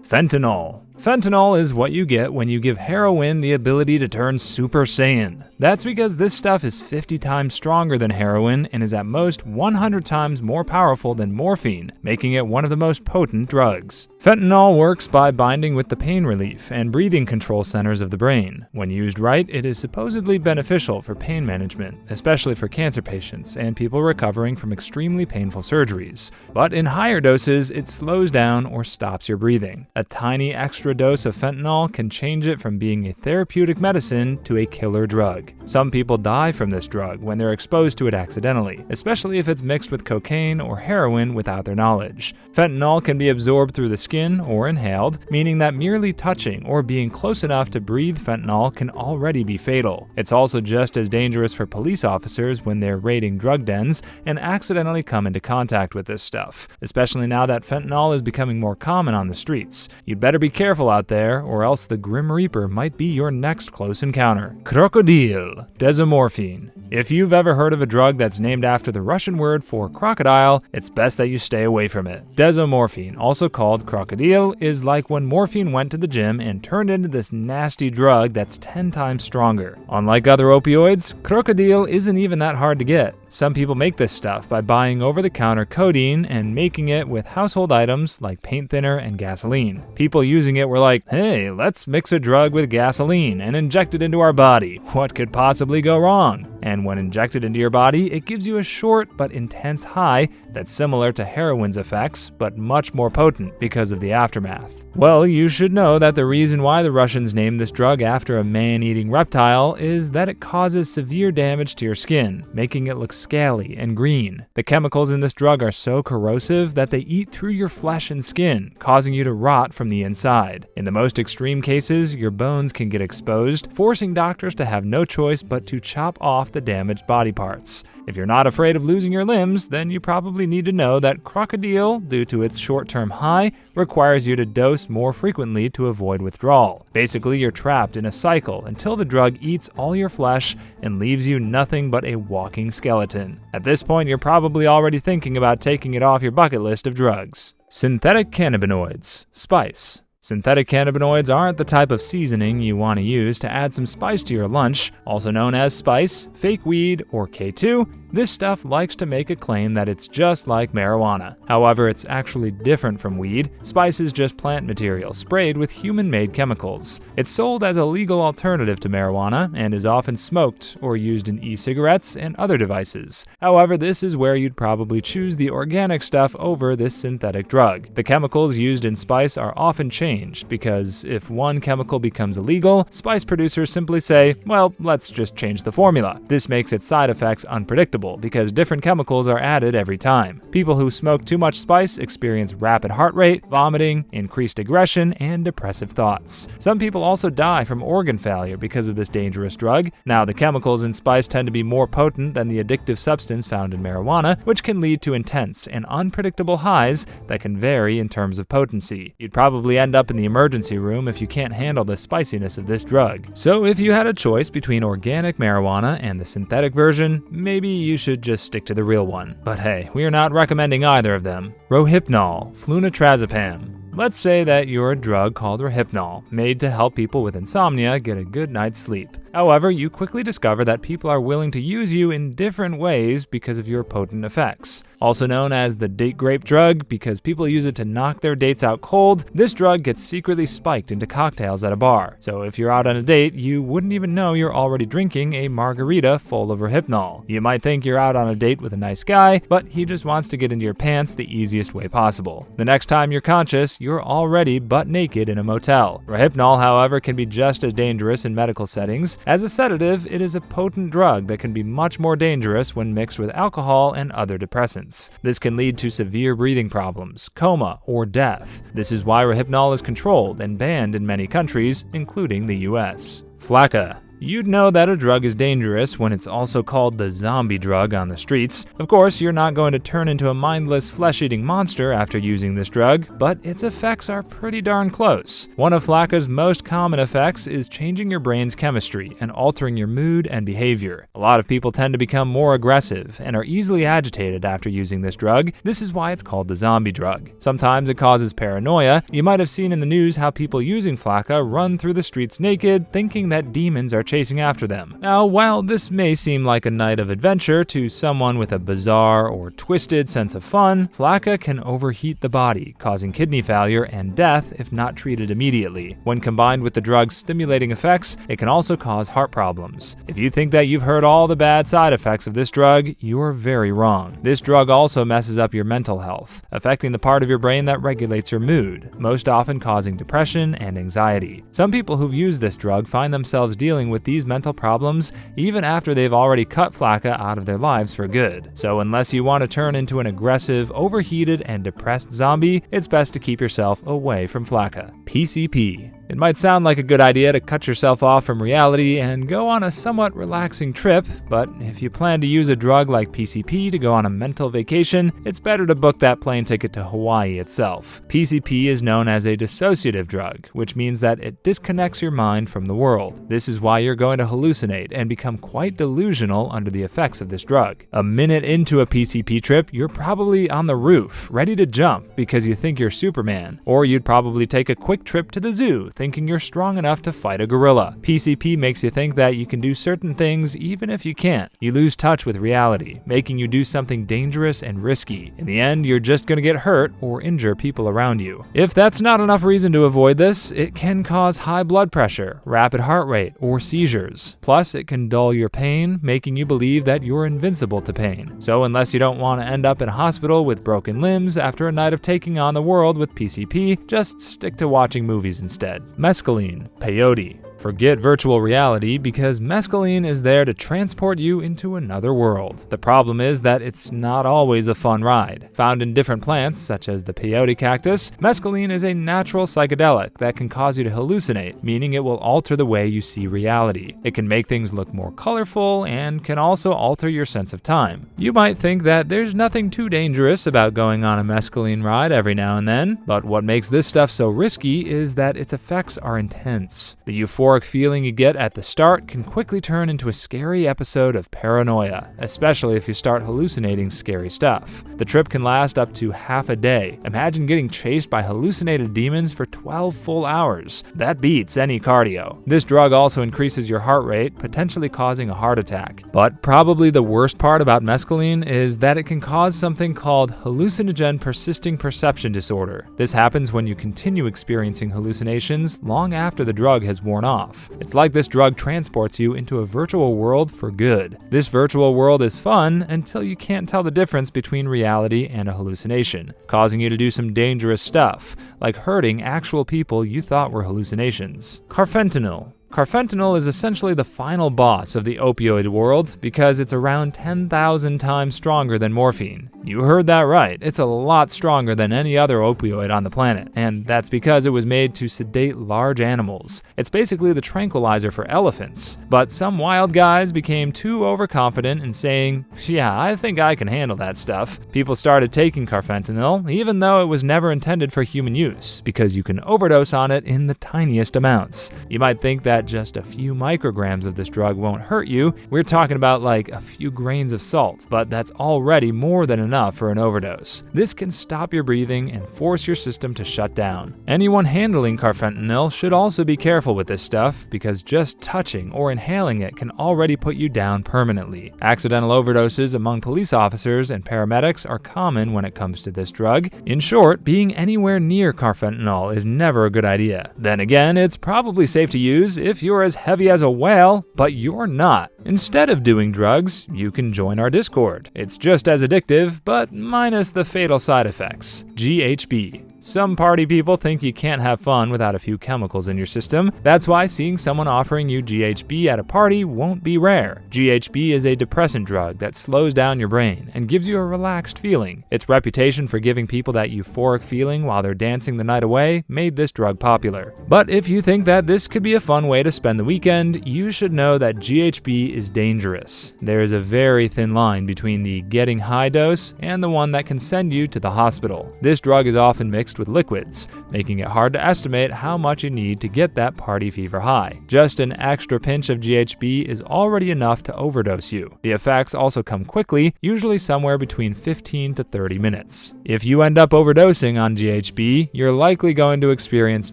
Fentanyl. Fentanyl is what you get when you give heroin the ability to turn Super Saiyan. That's because this stuff is 50 times stronger than heroin and is at most 100 times more powerful than morphine, making it one of the most potent drugs. Fentanyl works by binding with the pain relief and breathing control centers of the brain. When used right, it is supposedly beneficial for pain management, especially for cancer patients and people recovering from extremely painful surgeries. But in higher doses, it slows down or stops your breathing. A tiny extra dose of fentanyl can change it from being a therapeutic medicine to a killer drug. Some people die from this drug when they're exposed to it accidentally, especially if it's mixed with cocaine or heroin without their knowledge. Fentanyl can be absorbed through the skin or inhaled, meaning that merely touching or being close enough to breathe fentanyl can already be fatal. It's also just as dangerous for police officers when they're raiding drug dens and accidentally come into contact with this stuff, especially now that fentanyl is becoming more common on the streets. You'd better be careful out there, or else the Grim Reaper might be your next close encounter. Crocodile. Desomorphine. If you've ever heard of a drug that's named after the Russian word for crocodile, it's best that you stay away from it. Desomorphine, also called crocodile, is like when morphine went to the gym and turned into this nasty drug that's 10 times stronger. Unlike other opioids, crocodile isn't even that hard to get. Some people make this stuff by buying over-the-counter codeine and making it with household items like paint thinner and gasoline. People using it were like, hey, let's mix a drug with gasoline and inject it into our body. What could possibly go wrong? And when injected into your body, it gives you a short but intense high that's similar to heroin's effects, but much more potent because of the aftermath. Well, you should know that the reason why the Russians named this drug after a man-eating reptile is that it causes severe damage to your skin, making it look scaly and green. The chemicals in this drug are so corrosive that they eat through your flesh and skin, causing you to rot from the inside. In the most extreme cases, your bones can get exposed, forcing doctors to have no choice but to chop off the damaged body parts. If you're not afraid of losing your limbs, then you probably need to know that crocodile, due to its short-term high, requires you to dose more frequently to avoid withdrawal. Basically, you're trapped in a cycle until the drug eats all your flesh and leaves you nothing but a walking skeleton. At this point, you're probably already thinking about taking it off your bucket list of drugs. Synthetic cannabinoids. Spice. Synthetic cannabinoids aren't the type of seasoning you want to use to add some spice to your lunch, also known as spice, fake weed, or K2. This stuff likes to make a claim that it's just like marijuana. However, it's actually different from weed. Spice is just plant material sprayed with human-made chemicals. It's sold as a legal alternative to marijuana and is often smoked or used in e-cigarettes and other devices. However, this is where you'd probably choose the organic stuff over this synthetic drug. The chemicals used in spice are often changed because if one chemical becomes illegal, spice producers simply say, well, let's just change the formula. This makes its side effects unpredictable because different chemicals are added every time. People who smoke too much spice experience rapid heart rate, vomiting, increased aggression, and depressive thoughts. Some people also die from organ failure because of this dangerous drug. Now, the chemicals in spice tend to be more potent than the addictive substance found in marijuana, which can lead to intense and unpredictable highs that can vary in terms of potency. You'd probably end up in the emergency room if you can't handle the spiciness of this drug. So if you had a choice between organic marijuana and the synthetic version, maybe you should just stick to the real one. But hey, we are not recommending either of them. Rohypnol, flunitrazepam. Let's say that you're a drug called Rohypnol, made to help people with insomnia get a good night's sleep. However, you quickly discover that people are willing to use you in different ways because of your potent effects. Also known as the date grape drug because people use it to knock their dates out cold, this drug gets secretly spiked into cocktails at a bar. So if you're out on a date, you wouldn't even know you're already drinking a margarita full of Rohypnol. You might think you're out on a date with a nice guy, but he just wants to get into your pants the easiest way possible. The next time you're conscious, you're already butt naked in a motel. Rohypnol, however, can be just as dangerous in medical settings. As a sedative, it is a potent drug that can be much more dangerous when mixed with alcohol and other depressants. This can lead to severe breathing problems, coma, or death. This is why Rohypnol is controlled and banned in many countries, including the US. Flaka. You'd know that a drug is dangerous when it's also called the zombie drug on the streets. Of course, you're not going to turn into a mindless, flesh-eating monster after using this drug, but its effects are pretty darn close. One of Flaka's most common effects is changing your brain's chemistry and altering your mood and behavior. A lot of people tend to become more aggressive and are easily agitated after using this drug. This is why it's called the zombie drug. Sometimes it causes paranoia. You might have seen in the news how people using Flaka run through the streets naked, thinking that demons are chasing after them. Now, while this may seem like a night of adventure to someone with a bizarre or twisted sense of fun, Flaka can overheat the body, causing kidney failure and death if not treated immediately. When combined with the drug's stimulating effects, it can also cause heart problems. If you think that you've heard all the bad side effects of this drug, you are very wrong. This drug also messes up your mental health, affecting the part of your brain that regulates your mood, most often causing depression and anxiety. Some people who've used this drug find themselves dealing with these mental problems even after they've already cut Flaka out of their lives for good. So unless you want to turn into an aggressive, overheated, and depressed zombie, it's best to keep yourself away from Flaka. PCP. It might sound like a good idea to cut yourself off from reality and go on a somewhat relaxing trip, but if you plan to use a drug like PCP to go on a mental vacation, it's better to book that plane ticket to Hawaii itself. PCP is known as a dissociative drug, which means that it disconnects your mind from the world. This is why you're going to hallucinate and become quite delusional under the effects of this drug. A minute into a PCP trip, you're probably on the roof, ready to jump because you think you're Superman, or you'd probably take a quick trip to the zoo, thinking you're strong enough to fight a gorilla. PCP makes you think that you can do certain things even if you can't. You lose touch with reality, making you do something dangerous and risky. In the end, you're just gonna get hurt or injure people around you. If that's not enough reason to avoid this, it can cause high blood pressure, rapid heart rate, or seizures. Plus, it can dull your pain, making you believe that you're invincible to pain. So unless you don't want to end up in a hospital with broken limbs after a night of taking on the world with PCP, just stick to watching movies instead. Mescaline, peyote. Forget virtual reality because mescaline is there to transport you into another world. The problem is that it's not always a fun ride. Found in different plants, such as the peyote cactus, mescaline is a natural psychedelic that can cause you to hallucinate, meaning it will alter the way you see reality. It can make things look more colorful and can also alter your sense of time. You might think that there's nothing too dangerous about going on a mescaline ride every now and then, but what makes this stuff so risky is that its effects are intense. The euphoric feeling you get at the start can quickly turn into a scary episode of paranoia, especially if you start hallucinating scary stuff. The trip can last up to half a day. Imagine getting chased by hallucinated demons for 12 full hours. That beats any cardio. This drug also increases your heart rate, potentially causing a heart attack. But probably the worst part about mescaline is that it can cause something called hallucinogen persisting perception disorder. This happens when you continue experiencing hallucinations long after the drug has worn off. It's like this drug transports you into a virtual world for good. This virtual world is fun until you can't tell the difference between reality and a hallucination, causing you to do some dangerous stuff, like hurting actual people you thought were hallucinations. Carfentanil. Carfentanil is essentially the final boss of the opioid world because it's around 10,000 times stronger than morphine. You heard that right, it's a lot stronger than any other opioid on the planet, and that's because it was made to sedate large animals. It's basically the tranquilizer for elephants. But some wild guys became too overconfident in saying, "Yeah, I think I can handle that stuff." People started taking Carfentanil, even though it was never intended for human use, because you can overdose on it in the tiniest amounts. You might think that just a few micrograms of this drug won't hurt you. We're talking about like a few grains of salt, but that's already more than enough for an overdose. This can stop your breathing and force your system to shut down. Anyone handling Carfentanil should also be careful with this stuff because just touching or inhaling it can already put you down permanently. Accidental overdoses among police officers and paramedics are common when it comes to this drug. In short, being anywhere near Carfentanil is never a good idea. Then again, it's probably safe to use if you're as heavy as a whale, but you're not. Instead of doing drugs, you can join our Discord. It's just as addictive, but minus the fatal side effects. GHB. Some party people think you can't have fun without a few chemicals in your system. That's why seeing someone offering you GHB at a party won't be rare. GHB is a depressant drug that slows down your brain and gives you a relaxed feeling. Its reputation for giving people that euphoric feeling while they're dancing the night away made this drug popular. But if you think that this could be a fun way to spend the weekend, you should know that GHB is dangerous. There is a very thin line between the getting high dose and the one that can send you to the hospital. This drug is often mixed with liquids, making it hard to estimate how much you need to get that party fever high. Just an extra pinch of GHB is already enough to overdose you. The effects also come quickly, usually somewhere between 15 to 30 minutes. If you end up overdosing on GHB, you're likely going to experience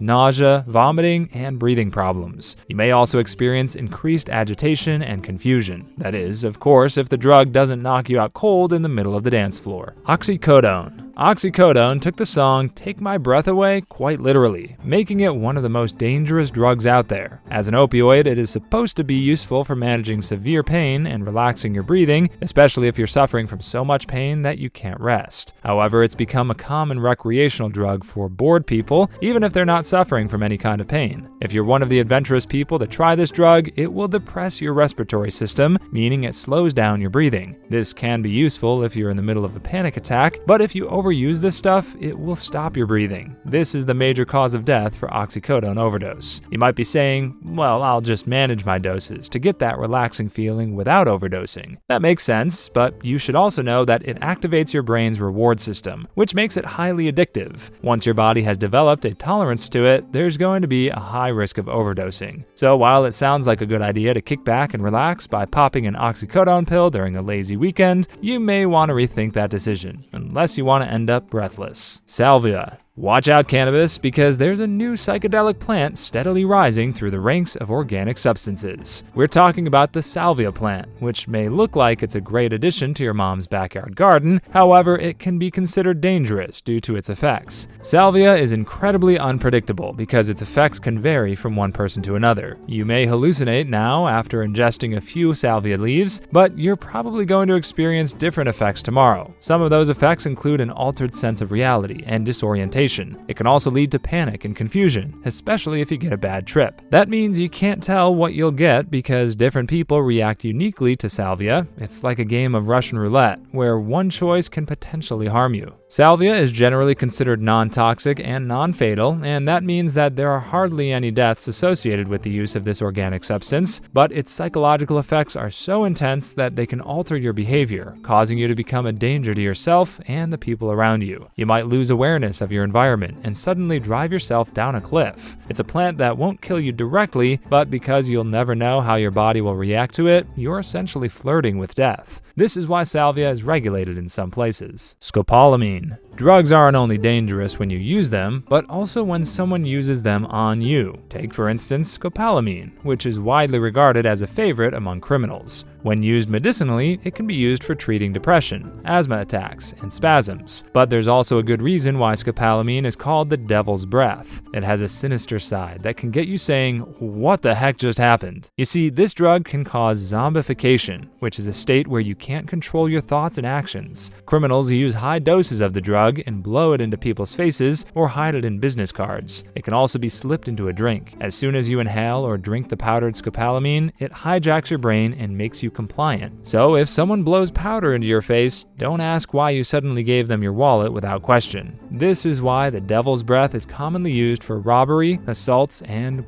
nausea, vomiting, and breathing problems. You may also experience increased agitation and confusion. That is, of course, if the drug doesn't knock you out cold in the middle of the dance floor. Oxycodone. Oxycodone took the song "Take My Breath Away" quite literally, making it one of the most dangerous drugs out there. As an opioid, it is supposed to be useful for managing severe pain and relaxing your breathing, especially if you're suffering from so much pain that you can't rest. However, it's become a common recreational drug for bored people, even if they're not suffering from any kind of pain. If you're one of the adventurous people that try this drug, it will depress your respiratory system, meaning it slows down your breathing. This can be useful if you're in the middle of a panic attack, but if you overuse this stuff, it will stop your breathing. This is the major cause of death for oxycodone overdose. You might be saying, well, I'll just manage my doses to get that relaxing feeling without overdosing. That makes sense, but you should also know that it activates your brain's reward system, which makes it highly addictive. Once your body has developed a tolerance to it, there's going to be a high risk of overdosing. So while it sounds like a good idea to kick back and relax by popping an oxycodone pill during a lazy weekend, you may want to rethink that decision, unless you want to end up breathless. Salvia. Watch out, cannabis, because there's a new psychedelic plant steadily rising through the ranks of organic substances. We're talking about the Salvia plant, which may look like it's a great addition to your mom's backyard garden. However, it can be considered dangerous due to its effects. Salvia is incredibly unpredictable because its effects can vary from one person to another. You may hallucinate now after ingesting a few salvia leaves, but you're probably going to experience different effects tomorrow. Some of those effects include an altered sense of reality and disorientation. It can also lead to panic and confusion, especially if you get a bad trip. That means you can't tell what you'll get because different people react uniquely to salvia. It's like a game of Russian roulette, where one choice can potentially harm you. Salvia is generally considered non-toxic and non-fatal, and that means that there are hardly any deaths associated with the use of this organic substance, but its psychological effects are so intense that they can alter your behavior, causing you to become a danger to yourself and the people around you. You might lose awareness of your environment and suddenly drive yourself down a cliff. It's a plant that won't kill you directly, but because you'll never know how your body will react to it, you're essentially flirting with death. This is why salvia is regulated in some places. Scopolamine. Drugs aren't only dangerous when you use them, but also when someone uses them on you. Take, for instance, scopolamine, which is widely regarded as a favorite among criminals. When used medicinally, it can be used for treating depression, asthma attacks, and spasms. But there's also a good reason why scopolamine is called the devil's breath. It has a sinister side that can get you saying, "What the heck just happened?" You see, this drug can cause zombification, which is a state where you can't control your thoughts and actions. Criminals use high doses of the drug and blow it into people's faces or hide it in business cards. It can also be slipped into a drink. As soon as you inhale or drink the powdered scopolamine, it hijacks your brain and makes you compliant. So if someone blows powder into your face, don't ask why you suddenly gave them your wallet without question. This is why the devil's breath is commonly used for robbery, assaults, and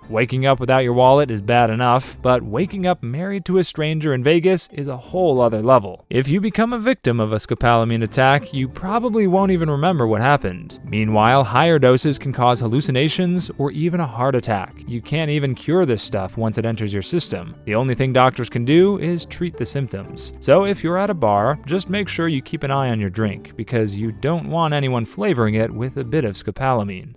waking up without your wallet is bad enough, but waking up married to a stranger in Vegas is a whole other level. If you become a victim of a scopolamine attack, you probably won't even remember what happened. Meanwhile, higher doses can cause hallucinations or even a heart attack. You can't even cure this stuff once it enters your system. The only thing doctors can do is treat the symptoms. So if you're at a bar, just make sure you keep an eye on your drink, because you don't want anyone flavoring it with a bit of scopolamine.